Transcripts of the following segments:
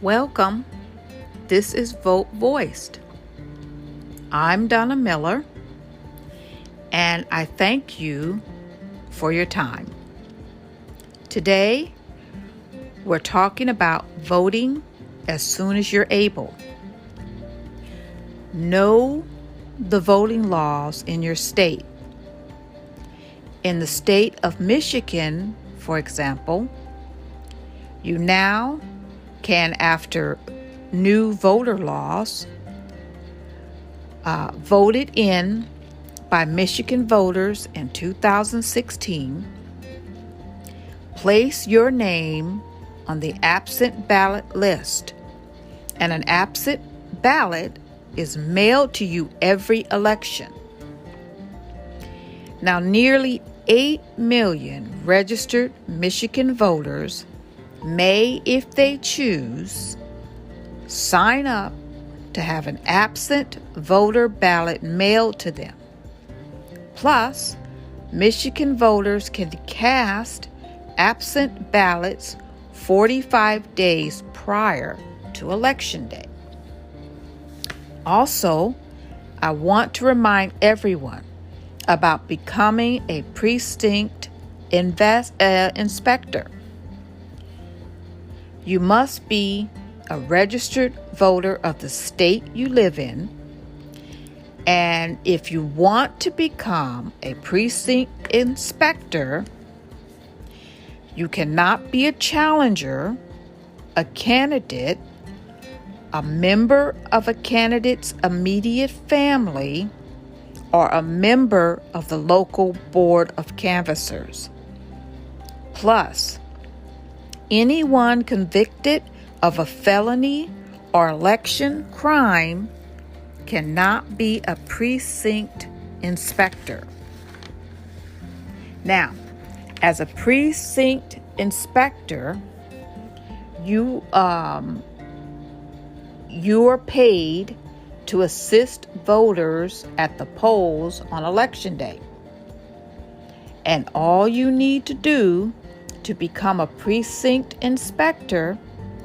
Welcome. This is Vote Voiced. I'm Donna Miller, and I thank you for your time. Today, we're talking about voting as soon as you're able. Know the voting laws in your state. In the state of Michigan, for example, you now can, after new voter laws voted in by Michigan voters in 2016, place your name on the absent ballot list. And an absent ballot is mailed to you every election. Now, nearly 8 million registered Michigan voters may, if they choose, sign up to have an absent voter ballot mailed to them. Plus, Michigan voters can cast absent ballots 45 days prior to Election Day. Also, I want to remind everyone about becoming a precinct inspector. You must be a registered voter of the state you live in, and if you want to become a precinct inspector, you cannot be a challenger, a candidate, a member of a candidate's immediate family, or a member of the local board of canvassers. Plus, anyone convicted of a felony or election crime cannot be a precinct inspector. Now, as a precinct inspector, you are paid to assist voters at the polls on Election Day. And all you need to do to become a precinct inspector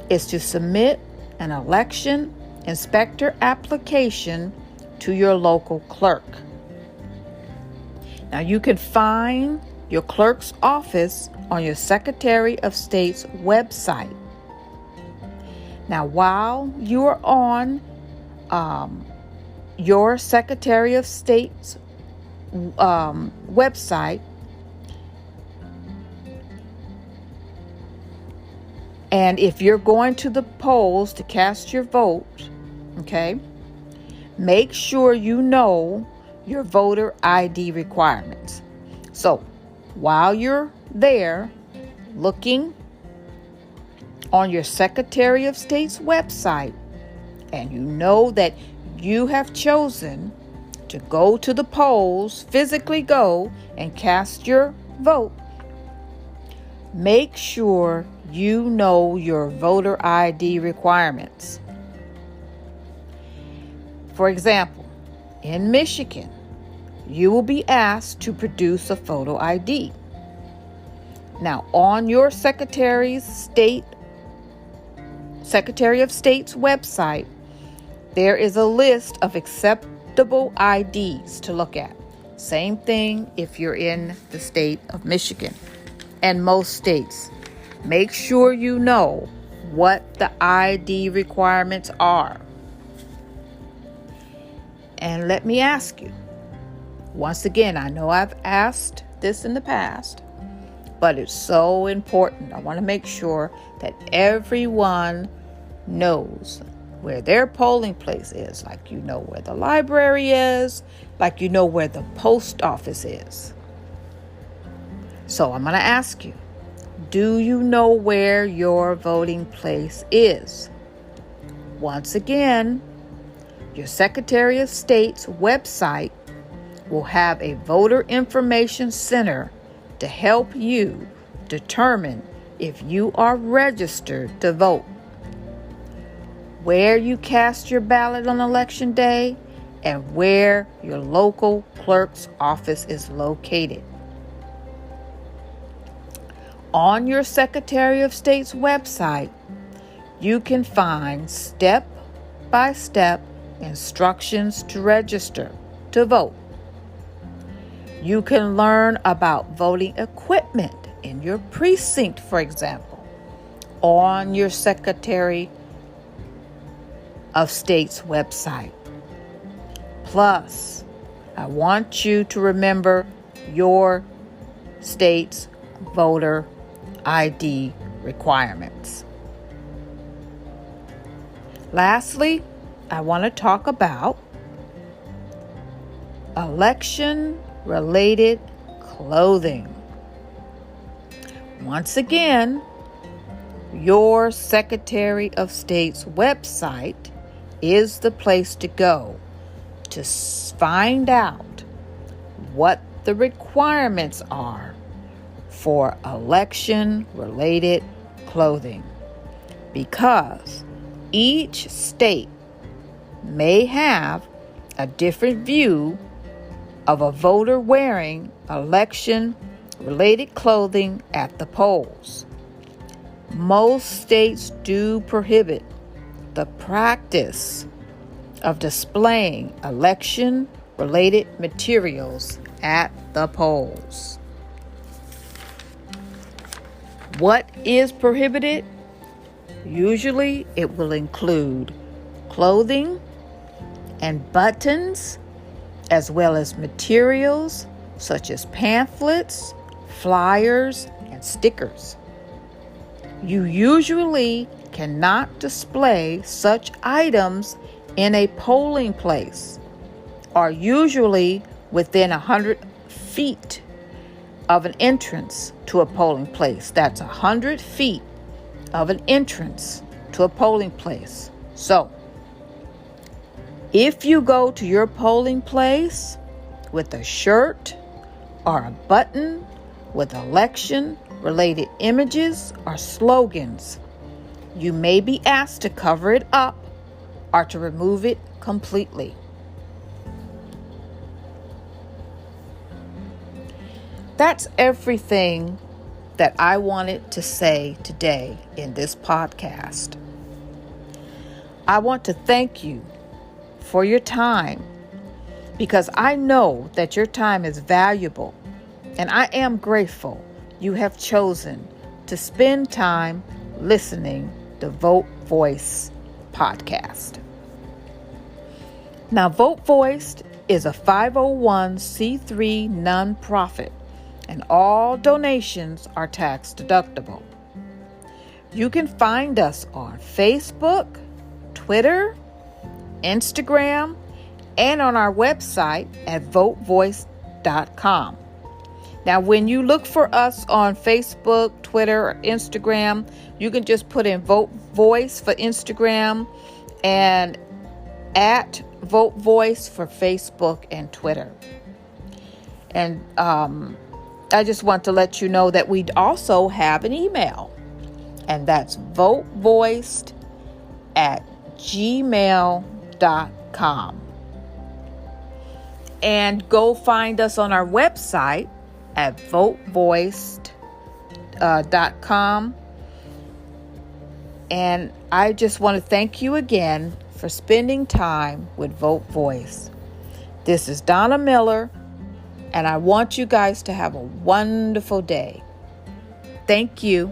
is to submit an election inspector application to your local clerk. Now, you can find your clerk's office on your Secretary of State's website. Now, while you are on your Secretary of State's website, and if you're going to the polls to cast your vote, okay, make sure you know your voter ID requirements. So while you're there looking on your Secretary of State's website, and you know that you have chosen to go to the polls, physically go and cast your vote, make sure you know your voter ID requirements. For example, in Michigan, you will be asked to produce a photo ID. Now, on your Secretary of State's website, there is a list of acceptable IDs to look at. Same thing if you're in the state of Michigan and most states. Make sure you know what the ID requirements are. And let me ask you, once again, I know I've asked this in the past, but it's so important. I want to make sure that everyone knows where their polling place is, like you know where the library is, like you know where the post office is. So I'm going to ask you, do you know where your voting place is? Once again, your Secretary of State's website will have a voter information center to help you determine if you are registered to vote, where you cast your ballot on Election Day, and where your local clerk's office is located. On your Secretary of State's website, you can find step-by-step instructions to register to vote. You can learn about voting equipment in your precinct, for example, on your Secretary of State's website. Plus, I want you to remember your state's voter ID requirements. Lastly, I want to talk about election-related clothing. Once again, your Secretary of State's website is the place to go to find out what the requirements are for election-related clothing, because each state may have a different view of a voter wearing election-related clothing at the polls. Most states do prohibit the practice of displaying election-related materials at the polls. What is prohibited? Usually it will include clothing and buttons, as well as materials such as pamphlets, flyers, and stickers. You usually cannot display such items in a polling place, or usually within 100 feet of an entrance to a polling place. That's 100 feet of an entrance to a polling place. So, if you go to your polling place with a shirt or a button with election-related images or slogans, you may be asked to cover it up or to remove it completely. That's everything that I wanted to say today in this podcast. I want to thank you for your time, because I know that your time is valuable, and I am grateful you have chosen to spend time listening to Vote Voice podcast. Now, Vote Voice is a 501c3 nonprofit, and all donations are tax deductible. You can find us on Facebook, Twitter, Instagram, and on our website at votevoice.com. Now, when you look for us on Facebook, Twitter, or Instagram, you can just put in Vote Voice for Instagram and at Vote Voice for Facebook and Twitter. And I just want to let you know that we also have an email, and that's votevoiced@gmail.com. And go find us on our website at votevoiced.com. And I just want to thank you again for spending time with Vote Voice. This is Donna Miller, and I want you guys to have a wonderful day. Thank you.